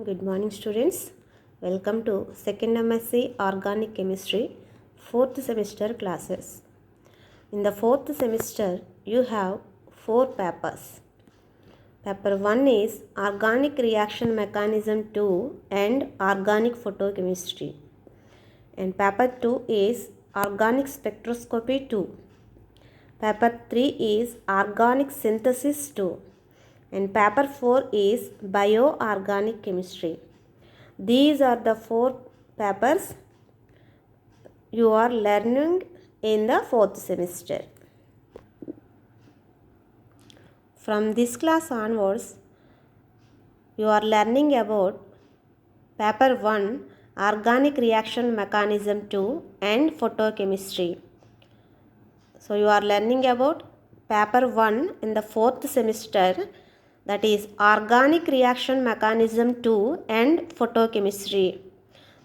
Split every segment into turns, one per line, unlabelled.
Good morning, students. Welcome to second MSc Organic Chemistry 4th semester classes. In the 4th semester, you have 4 papers. Paper 1 is Organic Reaction Mechanism 2 and Organic Photochemistry. And paper 2 is Organic Spectroscopy 2. Paper 3 is Organic Synthesis 2. And paper 4 is Bioorganic Chemistry. These are the 4 papers you are learning in the 4th semester. From this class onwards, you are learning about paper 1 Organic Reaction Mechanism 2 and Photochemistry. So you are learning about paper 1 in the 4th semester, that is Organic Reaction Mechanism 2 and Photochemistry.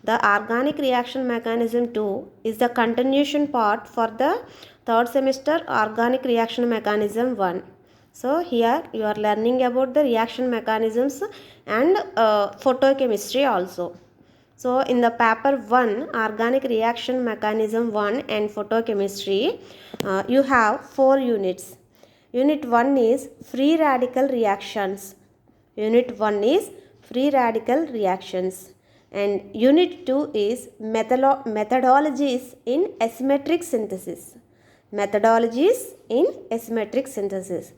The Organic Reaction Mechanism 2 is the continuation part for the 3rd semester Organic Reaction Mechanism 1. So here you are learning about the reaction mechanisms and photochemistry also. So in the paper 1 Organic Reaction Mechanism 1 and Photochemistry, you have 4 units. Unit 1 is free radical reactions. Unit 1 is free radical reactions. And unit 2 is methodologies in asymmetric synthesis. Methodologies in asymmetric synthesis.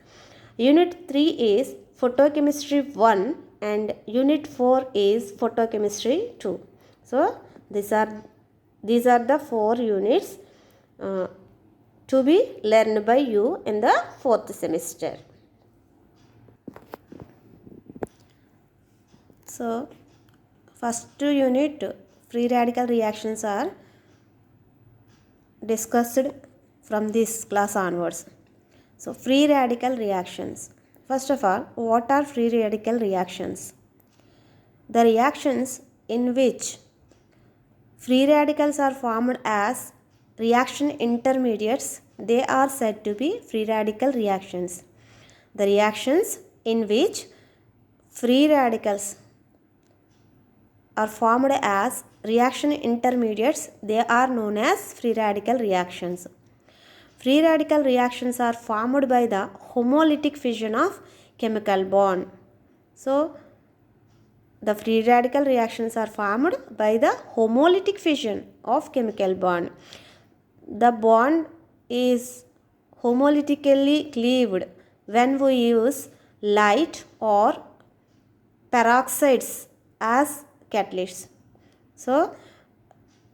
Unit 3 is photochemistry 1 and unit 4 is photochemistry 2. So these are the 4 units to be learned by you in the 4th semester. So first unit free radical reactions are discussed from this class onwards. So free radical reactions. First of all, what are free radical reactions? The reactions in which free radicals are formed as reaction intermediates, they are said to be free radical reactions. The reactions in which free radicals are formed as reaction intermediates, they are known as free radical reactions. Free radical reactions are formed by the homolytic fission of chemical bond. So the free radical reactions are formed by the homolytic fission of chemical bond. The bond is homolytically cleaved when we use light or peroxides as catalysts. So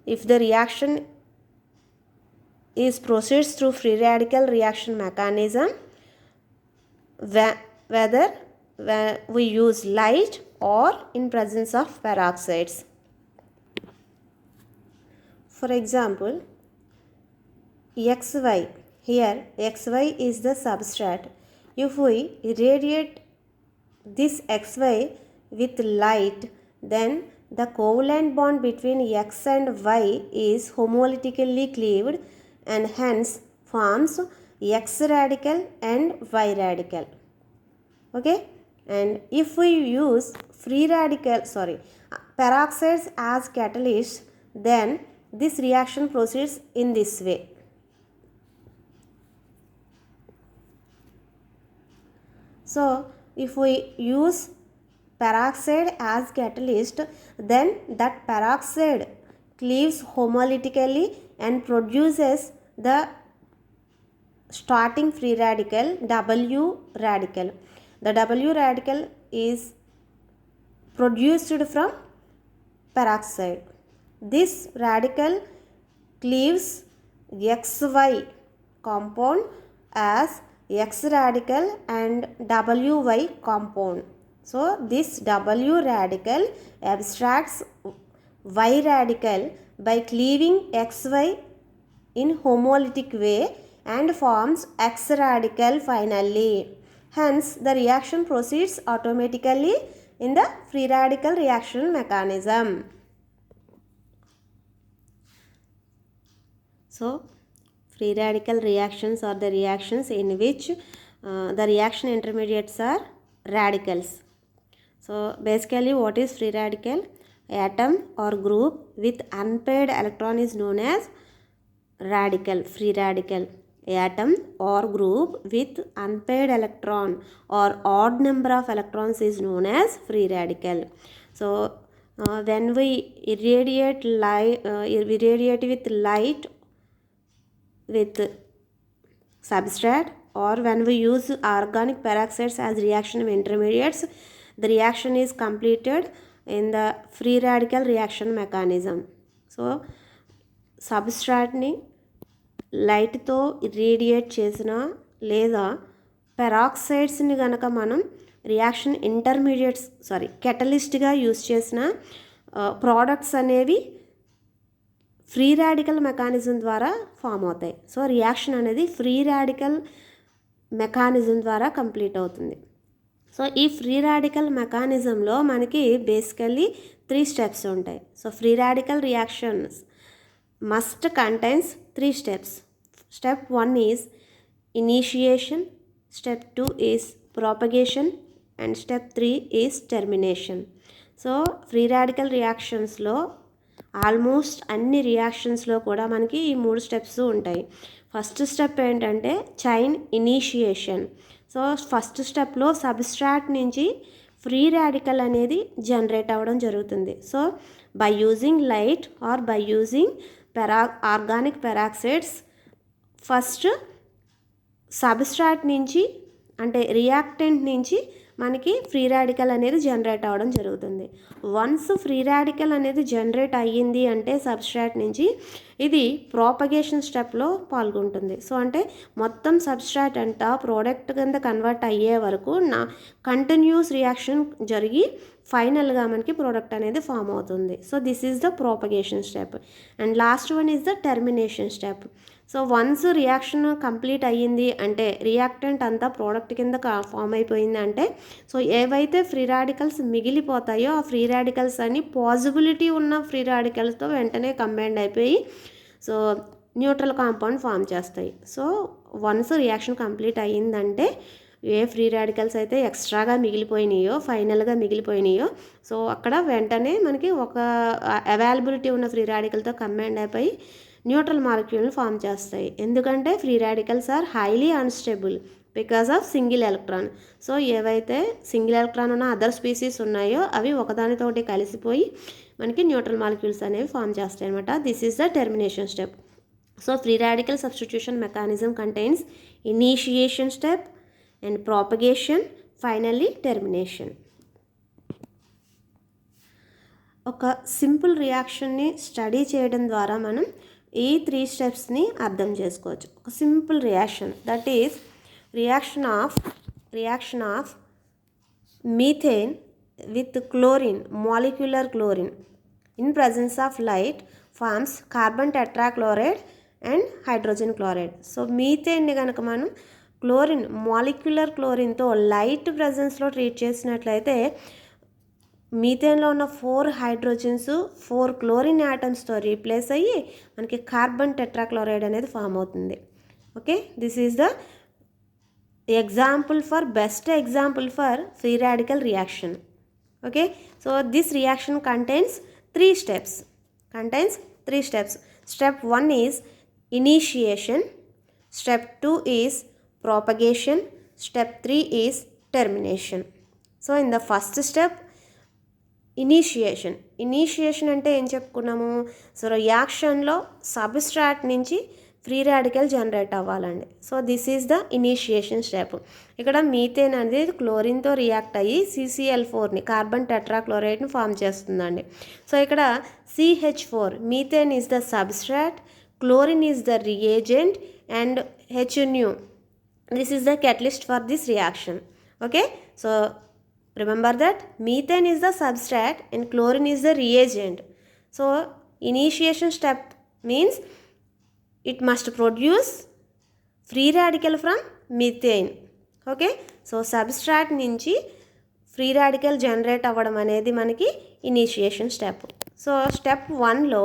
if the reaction proceeds through free radical reaction mechanism, whether when we use light or in presence of peroxides. For example, XY, here XY is the substrate. If we irradiate this XY with light, then the covalent bond between X and Y is homolytically cleaved and hence forms X radical and Y radical. Okay, and if we use peroxides as catalysts, then this reaction proceeds in this way. So if we use peroxide as catalyst, then that peroxide cleaves homolytically and produces the starting free radical W radical. The W radical is produced from peroxide. This radical cleaves XY compound as X radical and WY compound. So this W radical abstracts Y radical by cleaving XY in homolytic way and forms X radical finally. Hence the reaction proceeds automatically in the free radical reaction mechanism. So free radical reactions are the reactions in which the reaction intermediates are radicals. So basically what is free radical? Atom or group with unpaired electron is known as radical, free radical. Atom or group with unpaired electron or odd number of electrons is known as free radical. So when we irradiate with light with substrate, or when we use organic peroxides as reaction intermediates, the reaction is completed in the free radical reaction mechanism. So సబ్స్ట్రాట్ని లైట్తో ఇరేడియేట్ చేసిన లేదా పెరాక్సైడ్స్ని కనుక మనం reaction కెటలిస్ట్గా use చేసిన products అనేవి free radical mechanism ద్వారా form అవుతాయి. సో రియాక్షన్ అనేది ఫ్రీ రాడికల్ మెకానిజం ద్వారా కంప్లీట్ అవుతుంది. సో ఈ ఫ్రీ రాడికల్ మెకానిజంలో మనకి బేసికల్లీ 3 స్టెప్స్ ఉంటాయి. So free radical reactions must contains 3 steps. Step 1 is initiation, step 2 is propagation, and step 3 is termination. So free radical రియాక్షన్స్లో almost అన్ని రియాక్షన్స్లో కూడా మనకి ఈ 3 స్టెప్స్ ఉంటాయి. ఫస్ట్ స్టెప్ ఏంటంటే చైన్ ఇనిషియేషన్. సో ఫస్ట్ స్టెప్లో సబ్స్ట్రాట్ నుంచి ఫ్రీ రాడికల్ అనేది జనరేట్ అవ్వడం జరుగుతుంది. So by using light or by using organic peroxides first substrate నుంచి అంటే రియాక్టెంట్ నుంచి మనకి ఫ్రీ రాడికల్ అనేది జనరేట్ అవ్వడం జరుగుతుంది. వన్స్ ఫ్రీ రాడికల్ అనేది జనరేట్ అయ్యింది అంటే సబ్స్ట్రాట్ నుంచి ఇది ప్రాపగేషన్ స్టెప్లో పాల్గొంటుంది. సో అంటే మొత్తం సబ్స్ట్రాట్ అంతా ప్రోడక్ట్ కింద కన్వర్ట్ అయ్యే వరకు కంటిన్యూస్ రియాక్షన్ జరిగి ఫైనల్గా మనకి ప్రోడక్ట్ అనేది ఫామ్ అవుతుంది. So this is the propagation step. And last one is the termination step. So once reaction complete అయ్యింది అంటే రియాక్టెంట్ అంతా ప్రోడక్ట్ కింద ఫామ్ అయిపోయింది అంటే సో ఏవైతే ఫ్రీ రాడికల్స్ మిగిలిపోతాయో ఆ ఫ్రీ రాడికల్స్ అన్ని పాజిబిలిటీ ఉన్న ఫ్రీ రాడికల్స్తో వెంటనే కంబైండ్ అయిపోయి సో న్యూట్రల్ కాంపౌండ్ ఫామ్ చేస్తాయి. సో వన్స్ రియాక్షన్ కంప్లీట్ అయ్యిందంటే ఏ ఫ్రీ రాడికల్స్ అయితే ఎక్స్ట్రాగా మిగిలిపోయినాయో ఫైనల్గా మిగిలిపోయినాయో సో అక్కడ వెంటనే మనకి ఒక అవైలబిలిటీ ఉన్న ఫ్రీ రాడికల్తో కంబైండ్ అయిపోయి న్యూట్రల్ మాలిక్యూల్ని ఫామ్ చేస్తాయి. ఎందుకంటే free radicals are highly unstable because of single electron. So ఏవైతే సింగిల్ ఎలక్ట్రాన్ ఉన్న అదర్ స్పీసీస్ ఉన్నాయో అవి ఒకదానితోటి కలిసిపోయి మనకి న్యూట్రల్ మాలిక్యూల్స్ అనేవి ఫామ్ చేస్తాయి అనమాట. This is the termination step. So free radical substitution mechanism contains initiation step and propagation, finally termination. ఒక సింపుల్ రియాక్షన్ని స్టడీ చేయడం ద్వారా మనం ఈ 3 స్టెప్స్ని అర్థం చేసుకోవచ్చు. ఒక simple reaction that is reaction of methane with chlorine, molecular chlorine in presence of light forms carbon tetrachloride and hydrogen chloride. So మీథేన్ని కనుక మనం క్లోరిన్, మాలిక్యులర్ క్లోరిన్తో లైట్ ప్రజెన్స్లో ట్రీట్ చేసినట్లయితే మీథేన్లో ఉన్న 4 హైడ్రోజన్స్ 4 క్లోరిన్ యాటమ్స్తో రీప్లేస్ అయ్యి మనకి కార్బన్ టెట్రాక్లోరైడ్ అనేది ఫామ్ అవుతుంది. Okay, this is the best example for free radical reaction. Okay, so this reaction contains 3 steps. Step 1 is initiation, step 2 is propagation, step 3 is termination. So in the first step initiation అంటే ఏం చెప్పుకున్నాము? So రియాక్షన్లో substrate నుంచి free radical generate అవ్వాలండి. So this is the initiation step. ఇక్కడ methane అనేది క్లోరిన్తో react అయ్యి CCl4ని, carbon టెట్రాక్లోరైడ్ని form చేస్తుందండి. So ఇక్కడ CH4, methane is the substrate, chlorine is the reagent and HNu, this is the catalyst for this reaction. Okay, so remember that methane is the substrate and chlorine is the reagent. So initiation step means it must produce free radical from methane. Okay, so substrate నుంచి free radical generate అవ్వడం అనేది మనకి initiation step. So step 1లో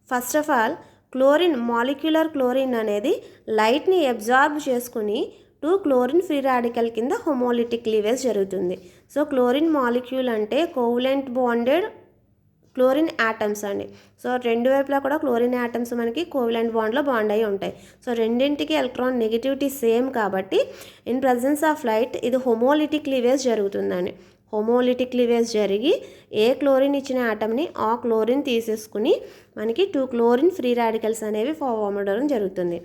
first of all chlorine, molecular chlorine అనేది లైట్ని absorb చేసుకుని 2 chlorine free radical కింద homolytic cleavage జరుగుతుంది. సో క్లోరిన్ మాలిక్యూల్ అంటే కోవలెంట్ బాండెడ్ క్లోరిన్ యాటమ్స్ అండి. సో రెండు వైపులా కూడా క్లోరిన్ యాటమ్స్ మనకి కోవలెంట్ బాండ్లో బాండ్ అయి ఉంటాయి. సో రెండింటికి ఎలక్ట్రాన్ నెగిటివిటీ సేమ్ కాబట్టి ఇన్ ప్రజెన్స్ ఆఫ్ లైట్ ఇది హోమోలిటిక్ క్లీవేజ్ జరుగుతుందండి. హోమోలిటిక్ క్లీవేజ్ జరిగి ఏ క్లోరిన్ ఇచ్చిన యాటమ్ని ఆ క్లోరిన్ తీసేసుకుని మనకి 2 క్లోరిన్ ఫ్రీ రాడికల్స్ అనేవి ఫామ్ అవ్వడం జరుగుతుంది.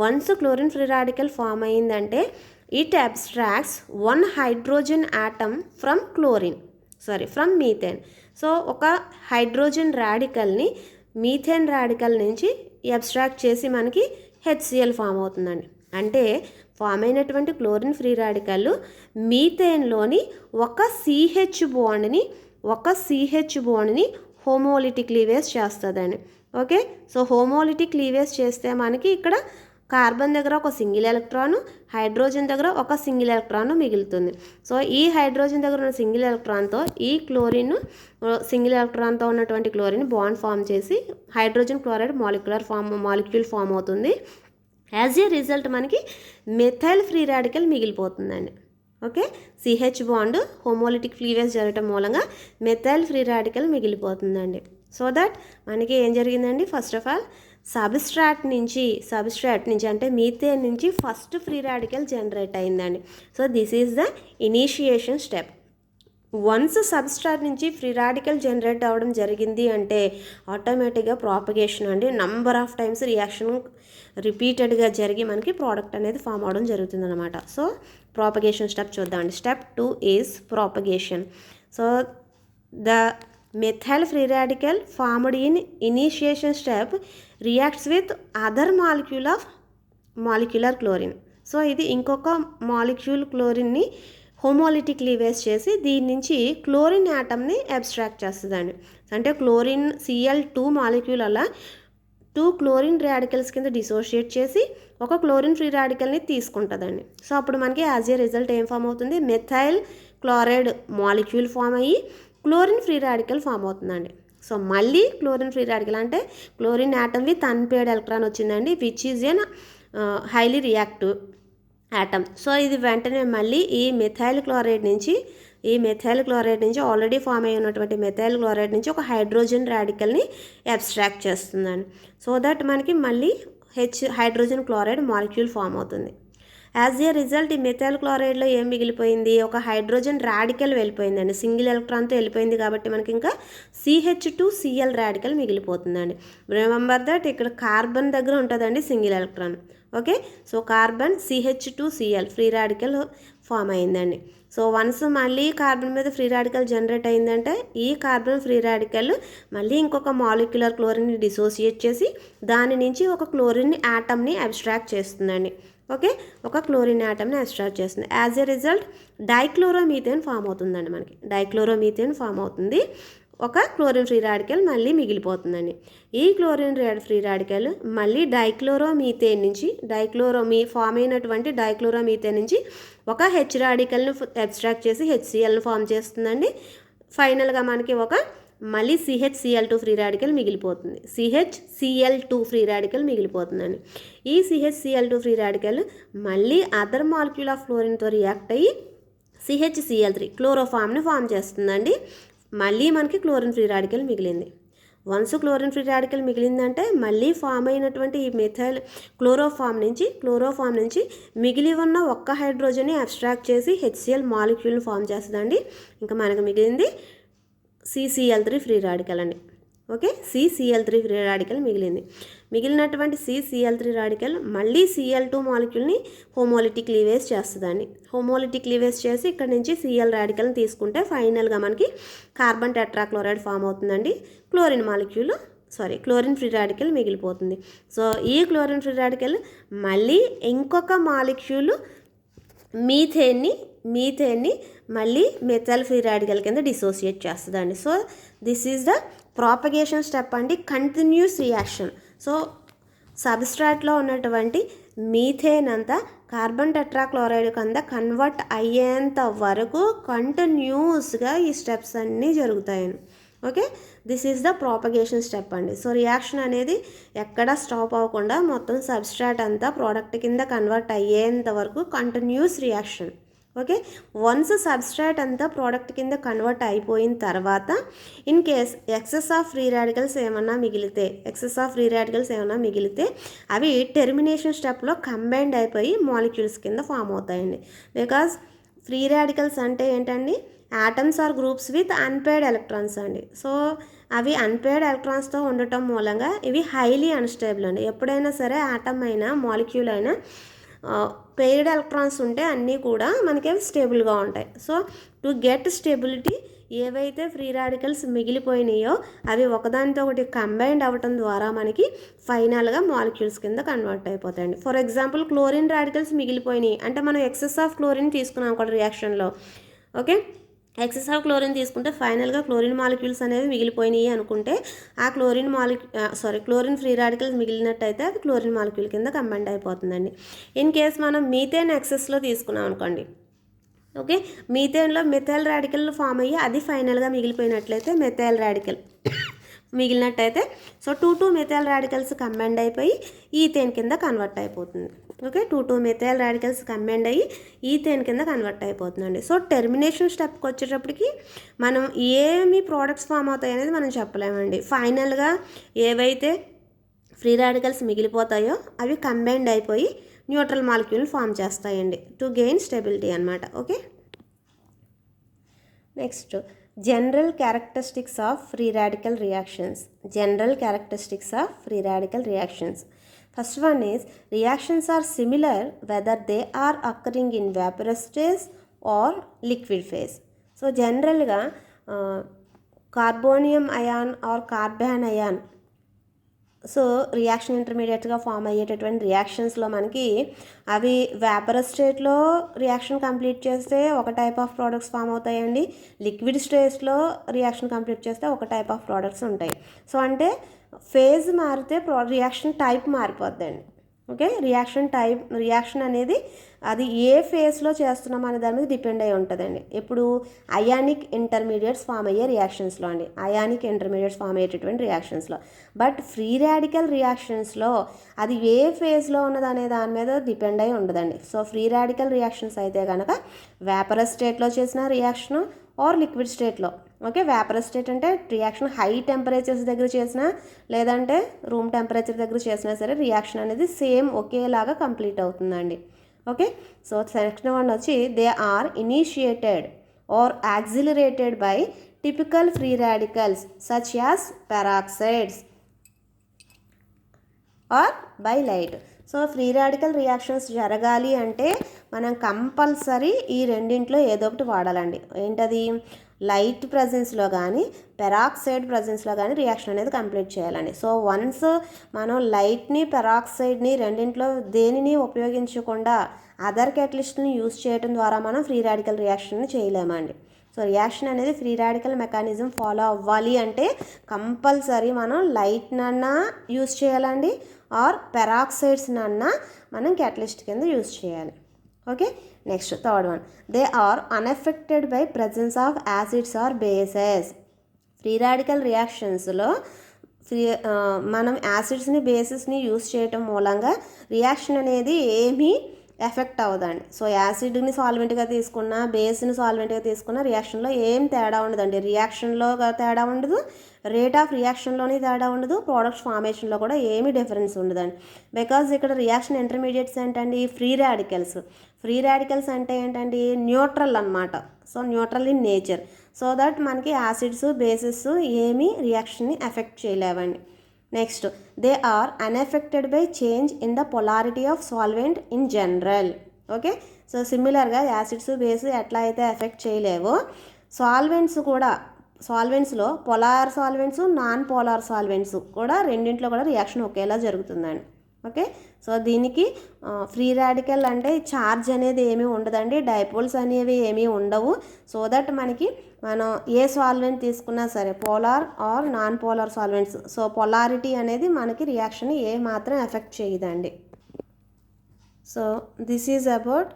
Once chlorine free radical form అయ్యిందంటే it abstracts 1 hydrogen atom from methane. So ఒక హైడ్రోజన్ రాడికల్ని మీథేన్ రాడికల్ నుంచి అబ్స్ట్రాక్ట్ చేసి మనకి HCl ఫామ్ అవుతుందండి. అంటే ఫామ్ అయినటువంటి క్లోరిన్ ఫ్రీ రాడికల్ మీథేన్లోని ఒక CH బాండ్ని హోమోలిటిక్ క్లీవేజ్ చేస్తుందండి. ఓకే, సో హోమోలిటిక్ క్లీవేజ్ చేస్తే మనకి ఇక్కడ కార్బన్ దగ్గర ఒక సింగిల్ ఎలక్ట్రాను, హైడ్రోజన్ దగ్గర ఒక సింగిల్ ఎలక్ట్రాన్ మిగులుతుంది. సో ఈ హైడ్రోజన్ దగ్గర ఉన్న సింగిల్ ఎలక్ట్రాన్తో ఈ క్లోరిన్ సింగిల్ ఎలక్ట్రాన్తో ఉన్నటువంటి క్లోరిన్ బాండ్ ఫామ్ చేసి హైడ్రోజన్ క్లోరైడ్ మాలిక్యూల్ ఫామ్ అవుతుంది. యాజ్ ఏ రిజల్ట్ మనకి మెథైల్ ఫ్రీ రాడికల్ మిగిలిపోతుందండి. Okay, CH bond homolytic cleavage జరగటం మూలంగా మెథైల్ ఫ్రీ రాడికల్ మిగిలిపోతుందండి. సో దట్ మనకి ఏం జరిగిందండి, ఫస్ట్ ఆఫ్ ఆల్ సబ్స్ట్రాట్ నుంచి అంటే మీథేన్ నుంచి ఫస్ట్ ఫ్రీ రాడికల్ జనరేట్ అయిందండి. So this is the initiation step. Once substrate నుంచి ఫ్రీ రాడికల్ జనరేట్ అవ్వడం జరిగింది అంటే ఆటోమేటిక్గా ప్రాపగేషన్ అండి, నంబర్ ఆఫ్ టైమ్స్ రియాక్షన్ రిపీటెడ్గా జరిగి మనకి ప్రోడక్ట్ అనేది ఫామ్ అవడం జరుగుతుంది అనమాట. సో ప్రాపగేషన్ స్టెప్ చూద్దామండి. Step 2 is propagation. So the methyl free radical formed in initiation step reacts with other molecule of molecular chlorine. So ఇది ఇంకొక మాలిక్యూల్ క్లోరిన్ని హోమోలిటిక్ క్లీవేజ్ చేసి దీని నుంచి క్లోరిన్ యాటమ్ని అబ్స్ట్రాక్ట్ చేస్తుందండి. అంటే క్లోరిన్ Cl2 మాలిక్యూల్ అలా 2 క్లోరిన్ రాడికల్స్ కింద డిసోషియేట్ చేసి ఒక క్లోరిన్ ఫ్రీ రాడికల్ని తీసుకుంటుందండి. సో అప్పుడు మనకి యాజ్ ఏ రిజల్ట్ ఏం ఫామ్ అవుతుంది, మెథైల్ క్లోరైడ్ మాలిక్యూల్ ఫామ్ అయ్యి క్లోరిన్ ఫ్రీ రాడికల్ ఫామ్ అవుతుందండి. సో మళ్ళీ క్లోరిన్ ఫ్రీ రాడికల్ అంటే chlorine atom with unpaired electron వచ్చిందండి, which is an highly reactive atom. So ఇది వెంటనే మళ్ళీ ఈ మెథైల్ క్లోరైడ్ నుంచి ఆల్రెడీ ఫామ్ అయి ఉన్నటువంటి మెథైల్ క్లోరైడ్ నుంచి ఒక హైడ్రోజన్ రాడికల్ని అబ్స్ట్రాక్ట్ చేస్తుందండి. సో దట్ మనకి మళ్ళీ హైడ్రోజన్ క్లోరైడ్ మాలిక్యూల్ ఫామ్ అవుతుంది. యాజ్ ఏ రిజల్ట్ ఈ మెథైల్ క్లోరైడ్లో ఏం మిగిలిపోయింది, ఒక హైడ్రోజన్ రాడికల్ వెళ్ళిపోయిందండి, సింగిల్ ఎలక్ట్రాన్తో వెళ్ళిపోయింది కాబట్టి మనకి ఇంకా CH2Cl రాడికల్ మిగిలిపోతుందండి. రిమెంబర్ దట్ ఇక్కడ కార్బన్ దగ్గర ఉంటుందండి single electron. Okay, so carbon CH2Cl free radical form అయిందండి. సో వన్స్ మళ్ళీ కార్బన్ మీద ఫ్రీ రాడికల్ జనరేట్ అయిందంటే ఈ కార్బన్ ఫ్రీ రాడికల్ మళ్ళీ ఇంకొక మాలిక్యులర్ క్లోరిన్ని డిసోసియేట్ చేసి దాని నుంచి ఒక క్లోరిన్ యాటమ్ని అబ్స్ట్రాక్ట్ చేస్తుందండి. ఓకే, ఒక క్లోరిన్ యాటమ్ని అబ్స్ట్రాక్ట్ చేస్తుంది. As a result dichloromethane form అవుతుందండి. మనకి డైక్లోరోమీథేన్ ఫామ్ అవుతుంది, ఒక క్లోరిన్ ఫ్రీ రాడికల్ మళ్ళీ మిగిలిపోతుందండి. ఈ క్లోరిన్ ఫ్రీ రాడికల్ మళ్ళీ డైక్లోరోమీథేన్ నుంచి ఫామ్ అయినటువంటి డైక్లోరోమీథేన్ నుంచి ఒక H రాడికల్ని అబ్స్ట్రాక్ట్ చేసి HClని ఫామ్ చేస్తుందండి. ఫైనల్గా మనకి ఒక మళ్ళీ CHCl2 ఫ్రీ రాడికల్ మిగిలిపోతుంది. CHCl2 free radical మిగిలిపోతుందండి. ఈ CHCl2 ఫ్రీ రాడికల్ మళ్ళీ అదర్ మాలిక్యూల్ ఆఫ్ ఫ్లోరిన్తో రియాక్ట్ అయ్యి CHCl3 క్లోరోఫామ్ని ఫామ్ చేస్తుందండి. మళ్ళీ మనకి క్లోరిన్ ఫ్రీ రాడికల్ మిగిలింది. వన్స్ క్లోరిన్ ఫ్రీ రాడికల్ మిగిలిందంటే మళ్ళీ ఫామ్ అయినటువంటి ఈ మెథైల్ క్లోరోఫామ్ నుంచి మిగిలి ఉన్న ఒక్క హైడ్రోజన్ని అబ్స్ట్రాక్ట్ చేసి HCl మాలిక్యూల్ని ఫామ్ చేస్తుందండి. ఇంకా మనకు మిగిలింది CCl3 ఫ్రీ రాడికల్ అండి. ఓకే, CCl3 ఫ్రీ రాడికల్ మిగిలినటువంటి CCl3 రాడికల్ మళ్ళీ Cl2 మాలిక్యూల్ని హోమోలిటిక్ క్లీవేజ్ చేస్తుందండి. హోమోలిటిక్ క్లీవేజ్ చేసి ఇక్కడ నుంచి Cl రాడికల్ని తీసుకుంటే ఫైనల్గా మనకి కార్బన్ టెట్రాక్లోరైడ్ ఫామ్ అవుతుందండి. క్లోరిన్ ఫ్రీ రాడికల్ మిగిలిపోతుంది. సో ఈ క్లోరిన్ ఫ్రీ రాడికల్ మళ్ళీ ఇంకొక మాలిక్యూల్ మీథేన్ని మళ్ళీ మెథైల్ ఫ్రీ రాడికల్ కింద డిసోసియేట్ చేస్తుందండి. So this is the propagation step అండి, కంటిన్యూస్ రియాక్షన్. సో సబ్స్ట్రాట్లో ఉన్నటువంటి మీథేన్ అంతా కార్బన్ టెట్రాక్లోరైడ్ కింద కన్వర్ట్ అయ్యేంత వరకు కంటిన్యూస్గా ఈ స్టెప్స్ అన్నీ జరుగుతాయండి. Okay, this is the propagation step అండి. సో రియాక్షన్ అనేది ఎక్కడ స్టాప్ అవ్వకుండా మొత్తం సబ్స్ట్రాట్ అంతా ప్రోడక్ట్ కింద కన్వర్ట్ అయ్యేంత వరకు continuous reaction. Okay, once substrate అంతా ప్రోడక్ట్ కింద కన్వర్ట్ అయిపోయిన తర్వాత in case excess of free radicals ఏమన్నా మిగిలితే అవి టెర్మినేషన్ స్టెప్లో కంబైండ్ అయిపోయి మాలిక్యూల్స్ కింద ఫామ్ అవుతాయండి. బికాజ్ ఫ్రీ రాడికల్స్ అంటే ఏంటండి, atoms or groups with unpaired electrons అండి. సో అవి అన్పేర్డ్ ఎలక్ట్రాన్స్తో ఉండటం మూలంగా ఇవి హైలీ అన్స్టేబుల్ అండి. ఎప్పుడైనా సరే ఆటమ్ అయినా మాలిక్యూల్ అయినా పెయిర్డ్ ఎలక్ట్రాన్స్ ఉంటే అన్నీ కూడా మనకి స్టేబుల్గా ఉంటాయి. సో టు గెట్ స్టెబిలిటీ ఏవైతే ఫ్రీ రాడికల్స్ మిగిలిపోయినాయో అవి ఒకదానితో ఒకటి కంబైండ్ అవ్వటం ద్వారా మనకి ఫైనల్గా మాలిక్యూల్స్ కింద కన్వర్ట్ అయిపోతాయండి. ఫర్ ఎగ్జాంపుల్ క్లోరిన్ రాడికల్స్ మిగిలిపోయినాయి అంటే మనం ఎక్సెస్ ఆఫ్ క్లోరిన్ తీసుకున్నాం ఒక రియాక్షన్లో. ఓకే, ఎక్సెస్ ఆఫ్ క్లోరిన్ తీసుకుంటే ఫైనల్గా క్లోరిన్ మాలిక్యూల్స్ అనేవి మిగిలిపోయినాయి అనుకుంటే ఆ క్లోరిన్ ఫ్రీ రాడికల్స్ మిగిలినట్టయితే అది క్లోరిన్ మాలిక్యూల్ కింద కంబైండ్ అయిపోతుందండి. ఇన్ కేస్ మనం మీథేన్ ఎక్సెస్లో తీసుకున్నాం అనుకోండి, ఓకే, మీథేన్లో మెథైల్ రాడికల్ ఫామ్ అయ్యి అది ఫైనల్గా మిగిలిపోయినట్లయితే మెథైల్ రాడికల్ మిగిలినట్టయితే సో 2 మెథైల్ రాడికల్స్ కంబైండ్ అయిపోయి ఈథేన్ కింద కన్వర్ట్ అయిపోతుంది. ఓకే, 2 మెథైల్ రాడికల్స్ కంబైండ్ అయ్యి ఈథేన్ కింద కన్వర్ట్ అయిపోతుందండి. సో టెర్మినేషన్ స్టెప్కి వచ్చేటప్పటికి మనం ఏమి ప్రోడక్ట్స్ ఫామ్ అవుతాయి అనేది మనం చెప్పలేమండి. ఫైనల్గా ఏవైతే ఫ్రీ రాడికల్స్ మిగిలిపోతాయో అవి కంబైండ్ అయిపోయి న్యూట్రల్ మాలిక్యూల్ ఫామ్ చేస్తాయండి టు గెయిన్ స్టెబిలిటీ అనమాట. Okay, next general characteristics of free radical reactions. First one is reactions are similar whether they are occurring in vaporous stage or liquid phase. So generally carbonium ion or carbon ion so reaction ఇంటర్మీడియట్గా form అయ్యేటటువంటి రియాక్షన్స్లో మనకి అవి వేపరస్ స్టేట్లో reaction complete చేస్తే ఒక type of products form అవుతాయండి. Liquid స్టేజ్లో రియాక్షన్ కంప్లీట్ చేస్తే ఒక టైప్ ఆఫ్ ప్రోడక్ట్స్ ఉంటాయి. సో అంటే ఫేజ్ మారితే రియాక్షన్ టైప్ మారిపోద్దండి. ఓకే, రియాక్షన్ అనేది అది ఏ ఫేజ్లో చేస్తున్నాం అనే దాని మీద డిపెండ్ అయి ఉంటుందండి. ఇప్పుడు అయానిక్ ఇంటర్మీడియట్స్ ఫామ్ అయ్యే రియాక్షన్స్లో అండి, రియాక్షన్స్లో. బట్ ఫ్రీ రాడికల్ రియాక్షన్స్లో అది ఏ ఫేజ్లో ఉన్నది అనే దాని మీద డిపెండ్ అయి ఉండదండి. సో ఫ్రీ రాడికల్ రియాక్షన్స్ అయితే కనుక వేపరస్ స్టేట్లో చేసిన రియాక్షను ఆర్ లిక్విడ్ స్టేట్లో. ఓకే, వేపరస్ స్టేట్ అంటే రియాక్షన్ హై టెంపరేచర్స్ దగ్గర చేసినా లేదంటే రూమ్ టెంపరేచర్ దగ్గర చేసినా సరే రియాక్షన్ అనేది సేమ్ ఒకేలాగా కంప్లీట్ అవుతుందండి. ఓకే, సో సెకండ్ వన్ వచ్చి they are initiated or accelerated by typical free radicals such as peroxides or by light. So free radical reactions జరగాలి అంటే మనం కంపల్సరీ ఈ రెండింట్లో ఏదో ఒకటి వాడాలండి. ఏంటది, లైట్ ప్రజెన్స్లో కానీ పెరాక్సైడ్ ప్రజెన్స్లో కానీ రియాక్షన్ అనేది కంప్లీట్ చేయాలండి. సో వన్స్ మనం లైట్ని పెరాక్సైడ్ని రెండింట్లో దేనిని ఉపయోగించకుండా అదర్ క్యాటలిస్ట్ని యూజ్ చేయడం ద్వారా మనం ఫ్రీ రాడికల్ రియాక్షన్ని చేయలేమండి. సో రియాక్షన్ అనేది ఫ్రీ రాడికల్ మెకానిజం ఫాలో అవ్వాలి అంటే కంపల్సరీ మనం లైట్నన్నా యూజ్ చేయాలండి ఆర్ పెరాక్సైడ్స్నన్నా మనం క్యాటలిస్ట్ కింద యూజ్ చేయాలి. Okay, next third one they are unaffected by presence of acids or bases. Free radical రియాక్షన్స్లో మనం యాసిడ్స్ని బేసెస్ని యూజ్ చేయటం మూలంగా రియాక్షన్ అనేది ఏమీ ఎఫెక్ట్ అవ్వదండి. సో యాసిడ్ని సాల్వెంట్గా తీసుకున్నా బేస్ని సాల్వెంట్గా తీసుకున్నా రియాక్షన్లో ఏం తేడా ఉండదండి. రియాక్షన్లో తేడా ఉండదు, రేట్ ఆఫ్ రియాక్షన్లోని తేడా ఉండదు, ప్రోడక్ట్స్ ఫార్మేషన్లో కూడా ఏమీ డిఫరెన్స్ ఉండదండి. బికాజ్ ఇక్కడ రియాక్షన్ ఇంటర్మీడియట్స్ ఏంటండి, ఫ్రీ రాడికల్స్ అంటే ఏంటండి, న్యూట్రల్ అనమాట. So neutral in nature, so that మనకి యాసిడ్స్ బేసెస్ ఏమీ రియాక్షన్ని ఎఫెక్ట్ చేయలేవండి. Next they are unaffected by change in the polarity of solvent in general. Okay, so సిమిలర్గా యాసిడ్స్ బేస్ ఎట్లా అయితే ఎఫెక్ట్ చేయలేవో సాల్వెంట్స్లో polar solvents non polar solvents కూడా రెండింట్లో కూడా రియాక్షన్ ఒకేలా జరుగుతుందండి. ఓకే, సో దీనికి ఫ్రీ రాడికల్ అంటే ఛార్జ్ అనేది ఏమీ ఉండదండి, డైపోల్స్ అనేవి ఏమీ ఉండవు. సో దట్ మనం ఏ సాల్వెంట్ తీసుకున్నా సరే polar or non polar solvents, so polarity అనేది మనకి రియాక్షన్ ఏ మాత్రం ఎఫెక్ట్ చేయదండి. So this is about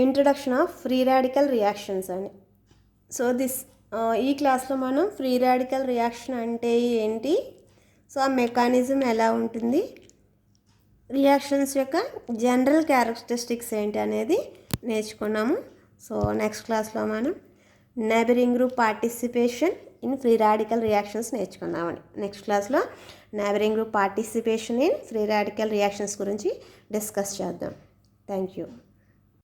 introduction of free radical reactions అండి. సో ఈ క్లాస్లో మనం ఫ్రీ రాడికల్ రియాక్షన్ అంటే ఏంటి, సో ఆ మెకానిజం ఎలా ఉంటుంది, రియాక్షన్స్ యొక్క జనరల్ క్యారెక్టరిస్టిక్స్ ఏంటి అనేది నేర్చుకున్నాము. సో నెక్స్ట్ క్లాస్లో మనం neighbouring group participation in free radical reactions నేర్చుకున్నామండి. నెక్స్ట్ క్లాస్లో neighbouring group participation in free radical reactions గురించి డిస్కస్ చేద్దాం. Thank you.